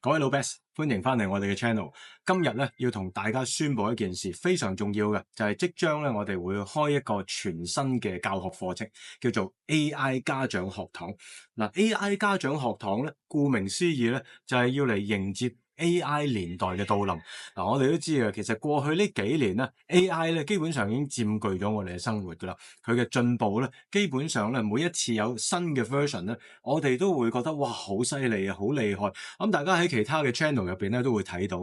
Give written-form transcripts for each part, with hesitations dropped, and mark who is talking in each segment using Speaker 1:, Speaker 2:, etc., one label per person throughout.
Speaker 1: 各位老 best，歡迎翻嚟我哋嘅 channel。今日咧要同大家宣布一件事，非常重要嘅，就係即將咧我哋會開一個全新嘅教學課程，叫做 AI 家長學堂。AI 家長學堂咧，顧名思義咧，就係要嚟迎接AI 年代嘅到臨。我哋都知啊，其實過去呢幾年咧，AI 咧基本上已經佔據咗我哋嘅生活噶啦。佢嘅進步咧，基本上咧每一次有新嘅 version 咧，我哋都會覺得哇，好犀利啊，好厲害。咁大家喺其他嘅 channel 入邊咧都會睇到。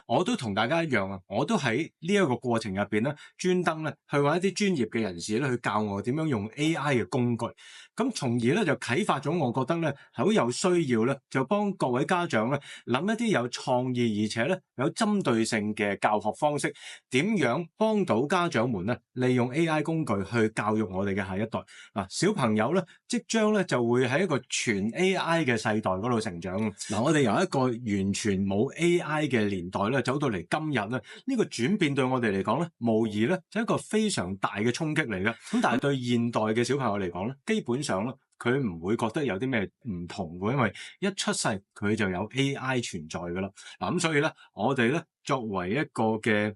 Speaker 1: 我都同大家一樣啊，我都喺呢一個過程入邊咧，專登咧去揾一啲專業嘅人士咧去教我點樣用 AI 嘅工具。咁從而咧就啟發咗我覺得咧係好有需要咧，就幫各位家長咧諗一啲有創意而且咧有針對性嘅教學方式，點樣幫到家長們咧利用 AI 工具去教育我哋嘅下一代。小朋友咧即將咧就會喺一個全 AI 嘅世代嗰度成長。我哋由一個完全冇 AI 嘅年代咧走到嚟今日咧，呢個轉變對我哋嚟講咧，無疑咧就係一個非常大嘅衝擊嚟嘅。咁但係對現代嘅小朋友嚟講咧，基本上咧佢唔會覺得有啲咩唔同嘅，因為一出世佢就有 AI 存在噶啦。咁所以咧，我哋咧作為一個嘅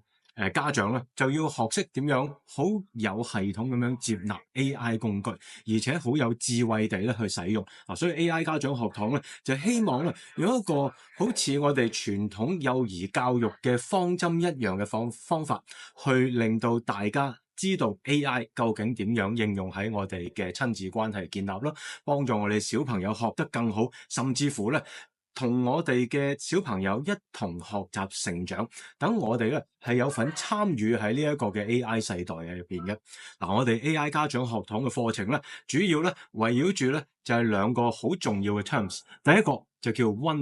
Speaker 1: 家長咧，就要學識點樣好有系統咁樣接納 AI 工具，而且好有智慧地咧去使用。所以 AI 家長學堂咧，就希望咧用一個好似我哋傳統幼兒教育嘅方針一樣嘅方法，去令到大家知道 AI 究竟點樣應用喺我哋嘅親子關係建立啦，幫助我哋小朋友學得更好，甚至乎咧同我哋嘅小朋友一同學習成長，等我哋咧係有份參與喺呢一個嘅 AI 世代嘅入邊嘅。我哋 AI 家長學堂嘅課程咧，主要咧圍繞住咧就係兩個好重要嘅 terms。第一個就叫溫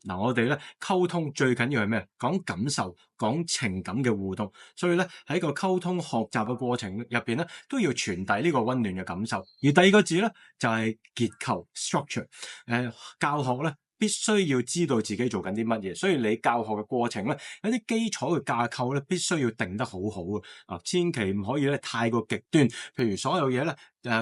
Speaker 1: 暖。我哋咧溝通最緊要係咩？講感受，講情感嘅互動。所以咧喺個溝通學習嘅過程入邊咧，都要傳遞呢個溫暖嘅感受。而第二個字咧就係結構 structure。教學咧必須要知道自己做緊啲乜嘢，所以你教學嘅過程咧，有啲基礎嘅架構咧，必須要定得好好千祈唔可以咧太過極端。譬如所有嘢咧，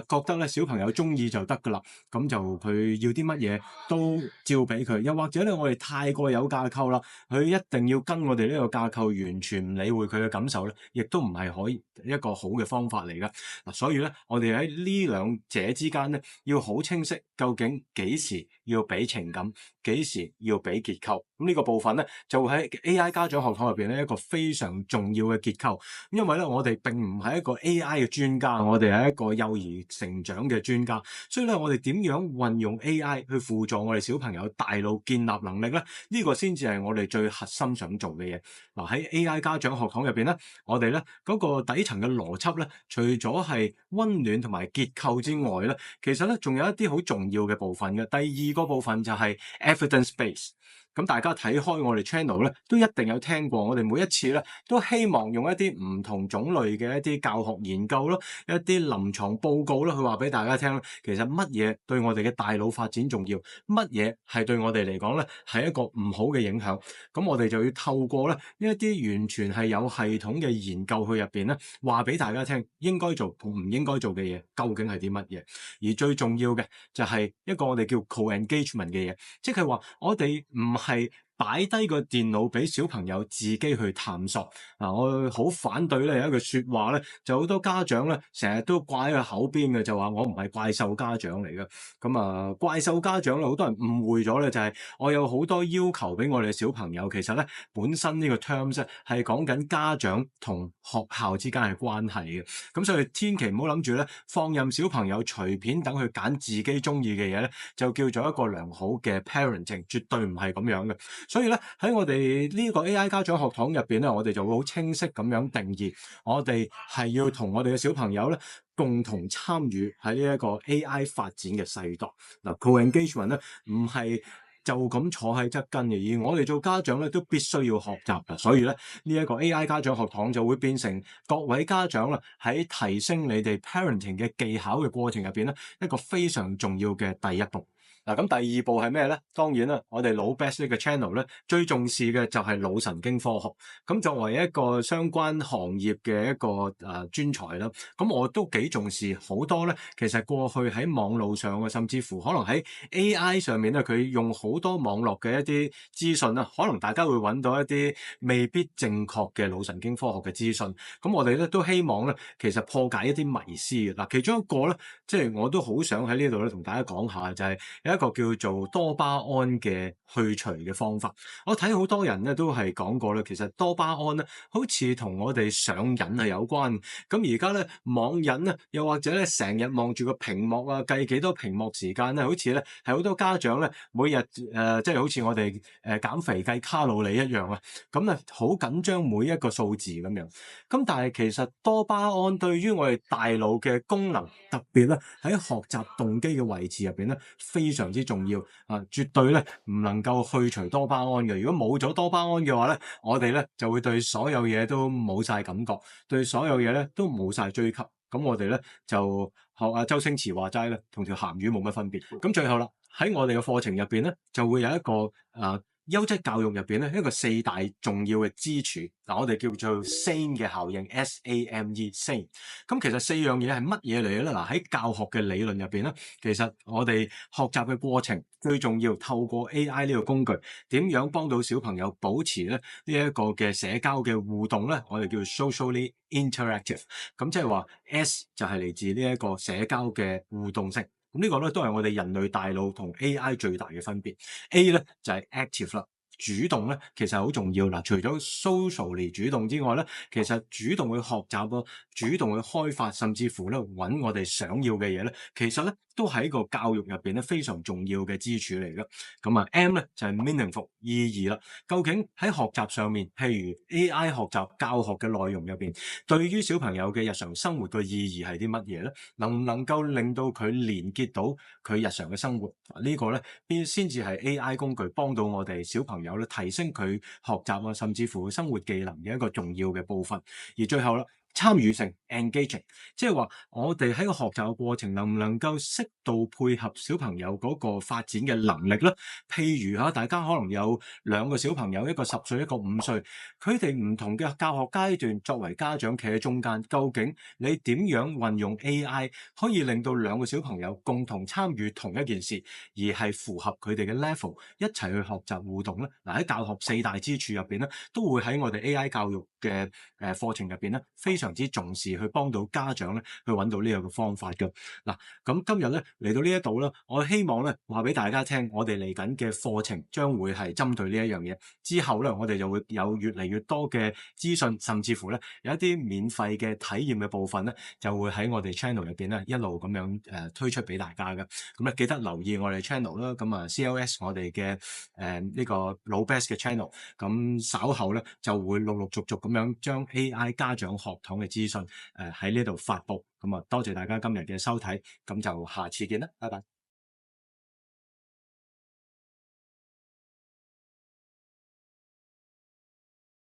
Speaker 1: 覺得咧小朋友中意就得噶啦，咁就佢要啲乜嘢都照俾佢。又或者咧，我哋太過有架構啦，佢一定要跟我哋呢個架構，完全唔理會佢嘅感受咧，亦都唔係可以一個好嘅方法嚟噶。所以咧，我哋喺呢兩者之間咧，要好清晰，究竟幾時要俾情感，幾時要俾結構。咁呢個部分咧，就會喺 AI 家長學堂入邊咧一個非常重要嘅結構。因為咧，我哋並唔係一個 AI 嘅專家，我哋係一個幼兒成長嘅專家，所以咧，我哋點樣運用 AI 去輔助我哋小朋友大腦建立能力咧？呢個先至係我哋最核心想做嘅嘢。喺 AI 家長學堂入邊咧，我哋咧嗰個底層嘅邏輯咧，除咗係溫暖同埋結構之外咧，其實咧仲有一啲好重要嘅部分嘅。第二個部分就係 evidence base。咁大家睇開我哋 channel 咧，都一定有聽過。我哋每一次咧，都希望用一啲唔同種類嘅一啲教學研究咯，一啲臨床報告咯，去話俾大家聽，其實乜嘢對我哋嘅大腦發展重要，乜嘢係對我哋嚟講咧係一個唔好嘅影響。咁我哋就要透過咧呢一啲完全係有系統嘅研究去入邊咧，話俾大家聽應該做同唔應該做嘅嘢究竟係啲乜嘢。而最重要嘅就係一個我哋叫 co-engagement 嘅嘢，即係話我哋唔係擺低個電腦俾小朋友自己去探索。我好反對咧有一句說話咧，就好多家長咧成日都掛喺個口邊嘅，就話我唔係怪獸家長嚟嘅。咁怪獸家長咧，好多人誤會咗咧，就係我有好多要求俾我哋小朋友。其實咧本身呢個 terms 咧係講緊家長同學校之間嘅關係嘅。咁所以千祈唔好諗住咧放任小朋友隨便等佢揀自己中意嘅嘢咧，就叫做一個良好嘅 parenting， 絕對唔係咁樣嘅。所以咧喺我哋呢個 AI 家長學堂入邊咧，我哋就會好清晰咁樣定義，我哋係要同我哋嘅小朋友咧共同參與喺呢一個 AI 發展嘅世代。co-engagement 咧唔係就咁坐喺側跟嘅，而我哋做家長咧都必須要學習嘅。所以咧呢一個 AI 家長學堂就會變成各位家長啦喺提升你哋 parenting 嘅技巧嘅過程入邊咧一個非常重要嘅第一步。嗱，咁第二步係咩咧？當然啦，我哋老 Best 呢個 channel 咧，最重視嘅就係腦神經科學。咁作為一個相關行業嘅一個專才啦，咁我都幾重視好多咧。其實過去喺網路上啊，甚至乎可能喺 AI 上面咧，佢用好多網絡嘅一啲資訊啦，可能大家會揾到一啲未必正確嘅腦神經科學嘅資訊。咁我哋咧都希望咧，其實破解一啲迷思嘅。嗱，其中一個咧，即係我都好想喺呢度咧同大家講下，就係有一個叫做多巴胺嘅去除嘅方法。我睇好多人咧都係講過咧，其實多巴胺咧好似同我哋上癮係有關。咁而家咧網癮咧，又或者咧成日望住個屏幕啊，計幾多屏幕時間咧，好似咧係好多家長咧每日即係好似我哋減肥計卡路里一樣啊，咁咧好緊張每一個數字咁樣。咁但係其實多巴胺對於我哋大腦嘅功能，特別咧喺學習動機嘅位置入邊咧，非常之重要啊！絕對咧唔能夠去除多巴胺嘅。如果冇咗多巴胺嘅話咧，我哋咧就會對所有嘢都冇晒感覺，對所有嘢咧都冇晒追求。咁我哋咧就學阿周星馳話齋咧，同條鹹魚冇乜分別。咁最後啦，喺我哋嘅課程入邊咧，就會有一個優質教育入邊咧，一個四大重要嘅支柱。嗱，我哋叫做 SAME 嘅效應 SAME。咁其實四樣嘢係乜嘢嚟嘅咧？嗱，喺教學嘅理論入邊咧，其實我哋學習嘅過程最重要，透過 AI 呢個工具，點樣幫到小朋友保持咧呢一個嘅社交嘅互動咧？我哋叫 socially interactive。咁即係話 S 就係嚟自呢一個社交嘅互動性。咁呢個咧都係我哋人類大腦同 AI 最大嘅分別。A 咧就係 active 啦，主動咧其實好重要嗱。除咗 socially 主動之外咧，其實主動去學習咯，主動去開發，甚至乎咧揾我哋想要嘅嘢咧，其實咧都喺個教育入邊咧非常重要嘅支柱嚟嘅。咁啊 M 咧就係 meaningful 意義啦。究竟喺學習上面，譬如 AI 學習教學嘅內容入邊，對於小朋友嘅日常生活嘅意義係啲乜嘢咧？能唔能夠令到佢連結到佢日常嘅生活？呢個咧邊先至係 AI 工具幫到我哋小朋友咧提升佢學習啊，甚至乎生活技能嘅一個重要嘅部分。而最後啦，參與性 engaging， 即係話我哋喺個學習嘅過程能唔能夠適度配合小朋友嗰個發展嘅能力咧？譬如嚇，大家可能有兩個小朋友，一個10歲，一個5歲，佢哋唔同嘅教學階段，作為家長企喺中間，究竟你點樣運用 AI 可以令到兩個小朋友共同參與同一件事，而係符合佢哋嘅 level，一齊去學習互動咧？嗱，喺教學四大支柱入邊咧，都會喺我哋 AI 教育嘅課程入邊咧，非常之重視去幫到家長咧去揾到呢個方法嘅。嗱，咁今日咧嚟到呢一度咧，我希望咧話俾大家聽，我哋嚟緊嘅課程將會係針對呢一樣嘢。之後咧，我哋就會有越嚟越多嘅資訊，甚至乎咧有一啲免費嘅體驗嘅部分咧，就會喺我哋 channel 入邊咧一路咁樣推出俾大家嘅。咁咧記得留意我哋 channel 啦。咁啊 CLS 我哋嘅呢個老 Best 嘅 channel，咁稍後咧就會陸陸續續咁樣將 AI 家長學堂嘅資訊喺呢度發布。咁啊多謝大家今日嘅收睇，咁就下次見啦，拜拜。